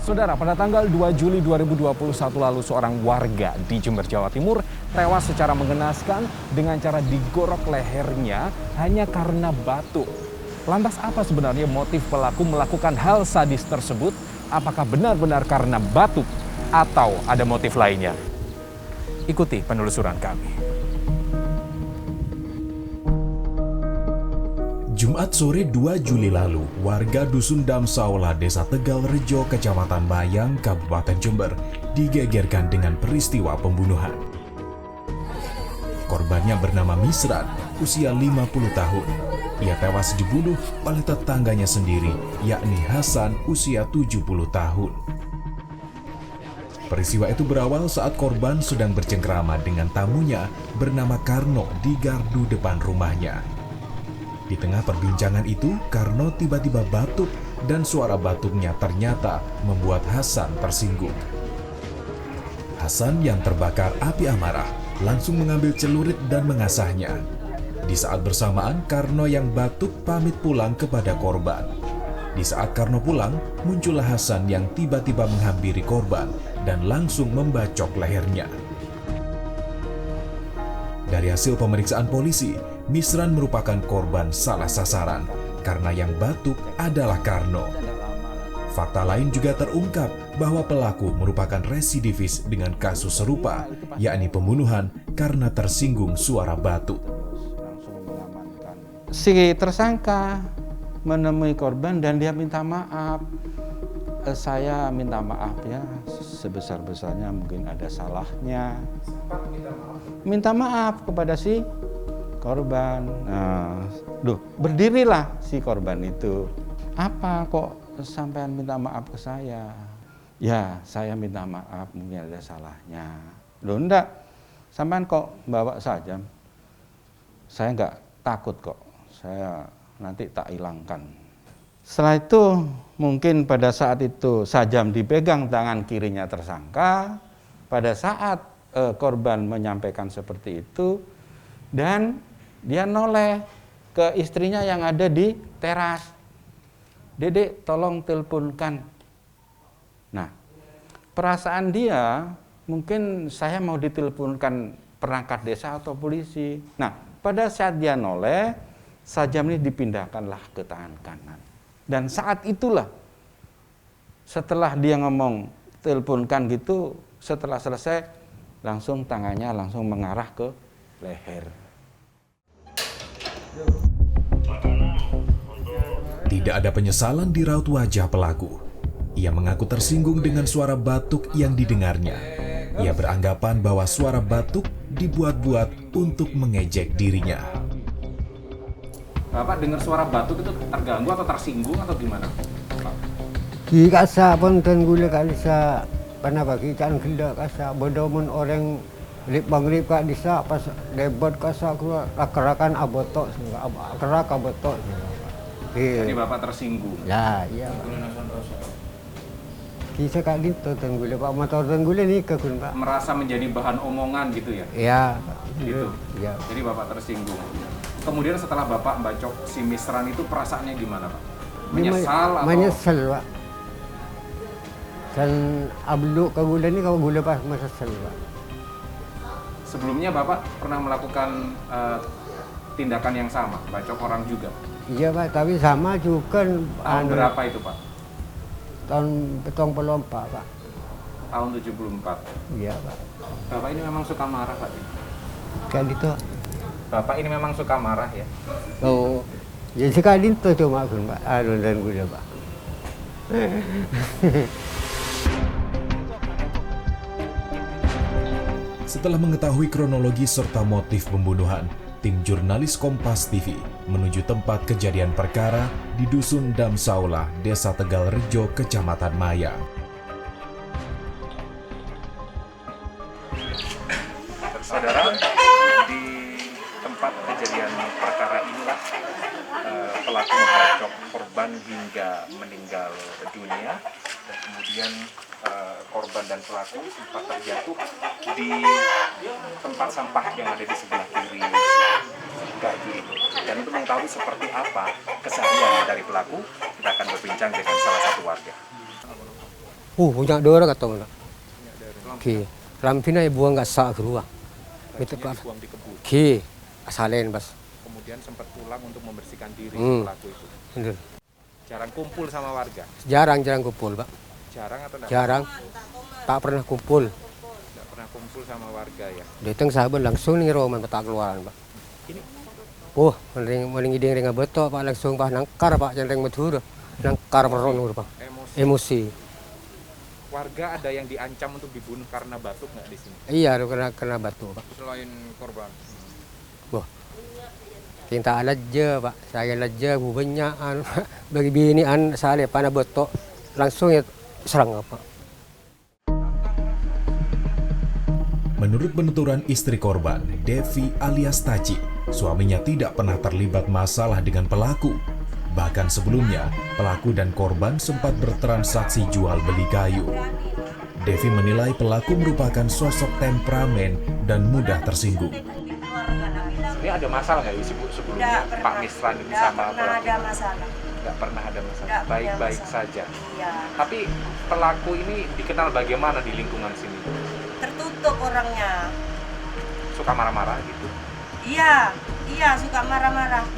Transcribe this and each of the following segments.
Saudara, pada tanggal 2 Juli 2021 lalu seorang warga di Jember, Jawa Timur tewas secara mengenaskan dengan cara digorok lehernya hanya karena batuk. Lantas apa sebenarnya motif pelaku melakukan hal sadis tersebut? Apakah benar-benar karena batuk atau ada motif lainnya? Ikuti penelusuran kami. Jumat sore 2 Juli lalu, warga Dusun Damsaula, Desa Tegal Rejo, Kecamatan Bayang, Kabupaten Jember, digegerkan dengan peristiwa pembunuhan. Korbannya bernama Misran, usia 50 tahun. Ia tewas dibunuh oleh tetangganya sendiri, yakni Hasan, usia 70 tahun. Peristiwa itu berawal saat korban sedang bercengkrama dengan tamunya bernama Karno di gardu depan rumahnya. Di tengah perbincangan itu, Karno tiba-tiba batuk dan suara batuknya ternyata membuat Hasan tersinggung. Hasan yang terbakar api amarah langsung mengambil celurit dan mengasahnya. Di saat bersamaan, Karno yang batuk pamit pulang kepada korban. Di saat Karno pulang, muncullah Hasan yang tiba-tiba menghampiri korban dan langsung membacok lehernya. Dari hasil pemeriksaan polisi, Misran merupakan korban salah sasaran karena yang batuk adalah Karno. Fakta lain juga terungkap bahwa pelaku merupakan residivis dengan kasus serupa, yakni pembunuhan karena tersinggung suara batuk. Si tersangka menemui korban dan dia minta maaf. Saya minta maaf ya, sebesar-besarnya mungkin ada salahnya. Minta maaf kepada si korban. Berdirilah si korban itu. Apa kok sampean minta maaf ke saya? Ya, saya minta maaf, mungkin ada salahnya. Loh enggak, sampean kok bawa saja. Saya enggak takut kok, saya nanti tak hilangkan. Setelah itu, mungkin pada saat itu sajam dipegang tangan kirinya tersangka. Pada saat korban menyampaikan seperti itu, dan dia noleh ke istrinya yang ada di teras. Dedek, tolong teleponkan. Nah, perasaan dia mungkin saya mau diteleponkan perangkat desa atau polisi. Nah, pada saat dia noleh, sajam ini dipindahkanlah ke tangan kanan. Dan saat itulah, setelah dia ngomong teleponkan gitu, setelah selesai, langsung tangannya langsung mengarah ke leher. Tidak ada penyesalan di raut wajah pelaku. Ia mengaku tersinggung dengan suara batuk yang didengarnya. Ia beranggapan bahwa suara batuk dibuat-buat untuk mengejek dirinya. Bapak dengar suara batuk itu terganggu atau tersinggung atau gimana? Di kasa pun dan gula kali sa panabagi can genda kasa bodomun orang lip bangrip ka disa pas debot kasa keluar kerakan abotok kerak abotok. Jadi Bapak tersinggung. Ya, iya. Kisah kak gitu dan gula Pak motor dan gula ni ke kun Pak. Merasa menjadi bahan omongan gitu ya? Ya, Gitu. Ya. Jadi Bapak tersinggung. Kemudian setelah Bapak bacok si Misran itu perasaannya gimana Pak? Menyesal atau? Menyesal Pak. Dan ablu ke gula ni kalau gula Pak menyesal Pak. Sebelumnya Bapak pernah melakukan tindakan yang sama, bacok orang juga? Iya Pak, tapi sama juga. Tahun berapa itu Pak? Tahun petong pelompak Pak. Tahun 74. Iya Pak. Bapak ini memang suka marah Pak? Kan itu. Bapak ini memang suka marah ya? Oh, jadi sekali itu cuma kun Pak, dan gula Pak. Setelah mengetahui kronologi serta motif pembunuhan, tim jurnalis Kompas TV menuju tempat kejadian perkara di Dusun Damsaula, Desa Tegal Rejo, Kecamatan Mayang. Saudara, di tempat kejadian perkara inilah pelaku membacok korban hingga meninggal dunia, dan kemudian korban dan pelaku sempat terjatuh di tempat sampah yang ada di sebelah kiri gardu ini. Dan untuk mengetahui seperti apa keseharian dari pelaku, kita akan berbincang dengan salah satu warga. Banyak dorang kata mana. Oke, lampina buang nggak sah keluar. Itu Tadinya dibuang di kebun. Oke, asalin bas. Kemudian sempat pulang untuk membersihkan diri pelaku itu. Bener. Jarang kumpul sama warga. Jarang kumpul, Pak. Jarang atau enggak? Jarang. Tak pernah kumpul. Enggak pernah kumpul sama warga ya. Datang sahabat langsung nih roman tak keluaran, Pak. Ini Mending iding dengan betul Pak, langsung Pak nangkar Pak, jangan matur. Nangkar peron Pak. Emosi. Warga ada yang diancam untuk dibunuh karena batuk nggak di sini? Iya, kena batu Pak. Selain korban. Kita aja Pak, saya aja banyak bagi bini saya panah betok langsung ya serang Pak. Menurut penuturan istri korban, Devi alias Taci, suaminya tidak pernah terlibat masalah dengan pelaku. Bahkan sebelumnya, pelaku dan korban sempat bertransaksi jual beli kayu. Devi menilai pelaku merupakan sosok temperamen dan mudah tersinggung. Ini ada masalah nggak Ibu sebelumnya Pak Misran ini sama pelaku? Ada masalah. Nggak pernah ada masalah. Nggak punya Baik-baik masalah. saja. Iya. Tapi pelaku ini dikenal bagaimana di lingkungan sini? Tertutup orangnya. Suka marah-marah gitu. Iya, suka marah-marah.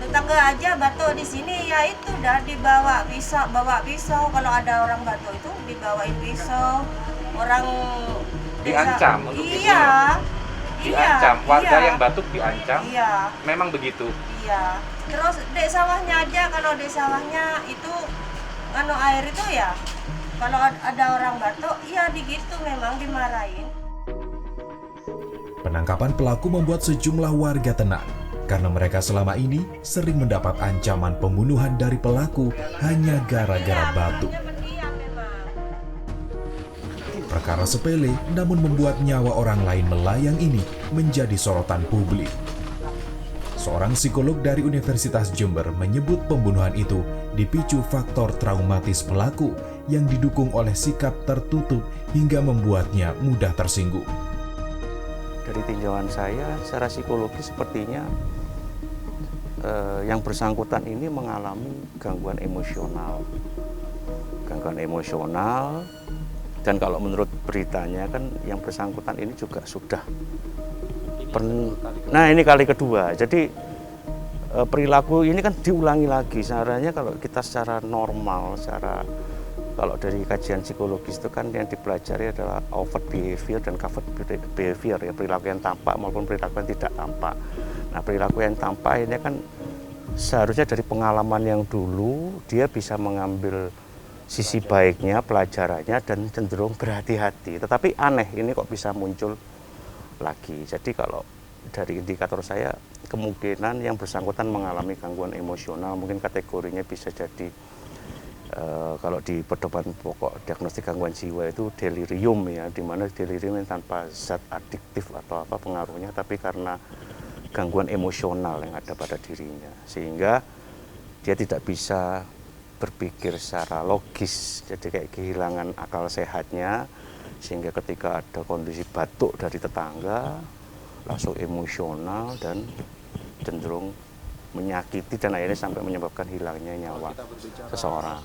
Tetangga aja batuk di sini ya itu udah bawa pisau. Kalau ada orang batuk itu dibawain pisau. Orang Diancam untuk Iya. Diancam, warga iya. yang batuk diancam. Iya. Memang begitu. Iya. Terus dek sawahnya aja, kalau dek sawahnya itu air itu ya. Kalau ada orang batuk, iya begitu memang dimarahin. Penangkapan pelaku membuat sejumlah warga tenang karena mereka selama ini sering mendapat ancaman pembunuhan dari pelaku hanya gara-gara batuk. Perkara sepele namun membuat nyawa orang lain melayang ini menjadi sorotan publik. Seorang psikolog dari Universitas Jember menyebut pembunuhan itu dipicu faktor traumatis pelaku yang didukung oleh sikap tertutup hingga membuatnya mudah tersinggung. Dari tinjauan saya, secara psikologis sepertinya yang bersangkutan ini mengalami gangguan emosional. Dan kalau menurut beritanya kan yang bersangkutan ini juga sudah ini kali kedua. Jadi perilaku ini kan diulangi lagi. Sebenarnya kalau kita secara normal, kalau dari kajian psikologis itu kan yang dipelajari adalah overt behavior dan covert behavior, ya, perilaku yang tampak maupun perilaku yang tidak tampak. Nah, perilaku yang tampak ini kan seharusnya dari pengalaman yang dulu dia bisa mengambil sisi baiknya, pelajarannya, dan cenderung berhati-hati. Tetapi aneh, ini kok bisa muncul lagi. Jadi kalau dari indikator saya, kemungkinan yang bersangkutan mengalami gangguan emosional, mungkin kategorinya bisa jadi, kalau di pedoman pokok diagnostik gangguan jiwa itu delirium, ya, di mana delirium yang tanpa zat adiktif atau apa pengaruhnya, tapi karena gangguan emosional yang ada pada dirinya. Sehingga dia tidak bisa berpikir secara logis, jadi kayak kehilangan akal sehatnya, sehingga ketika ada kondisi batuk dari tetangga langsung emosional dan cenderung menyakiti dan akhirnya sampai menyebabkan hilangnya nyawa seseorang.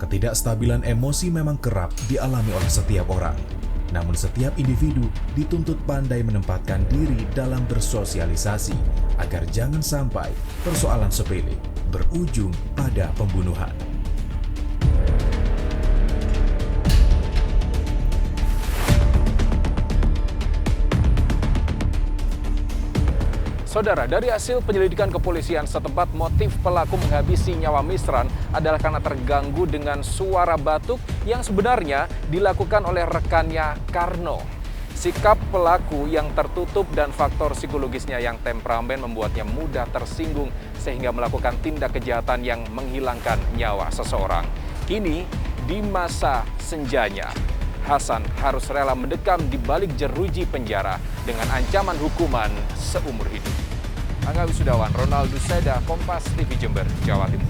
Ketidakstabilan emosi memang kerap dialami oleh setiap orang. Namun setiap individu dituntut pandai menempatkan diri dalam bersosialisasi agar jangan sampai persoalan sepele berujung pada pembunuhan. Saudara, dari hasil penyelidikan kepolisian setempat, motif pelaku menghabisi nyawa Misran adalah karena terganggu dengan suara batuk yang sebenarnya dilakukan oleh rekannya Karno. Sikap pelaku yang tertutup dan faktor psikologisnya yang temperamen membuatnya mudah tersinggung sehingga melakukan tindak kejahatan yang menghilangkan nyawa seseorang. Kini, di masa senjanya, Hasan harus rela mendekam di balik jeruji penjara dengan ancaman hukuman seumur hidup. Angga Wisudawan, Ronaldo Seda, Kompas TV Jember, Jawa Timur.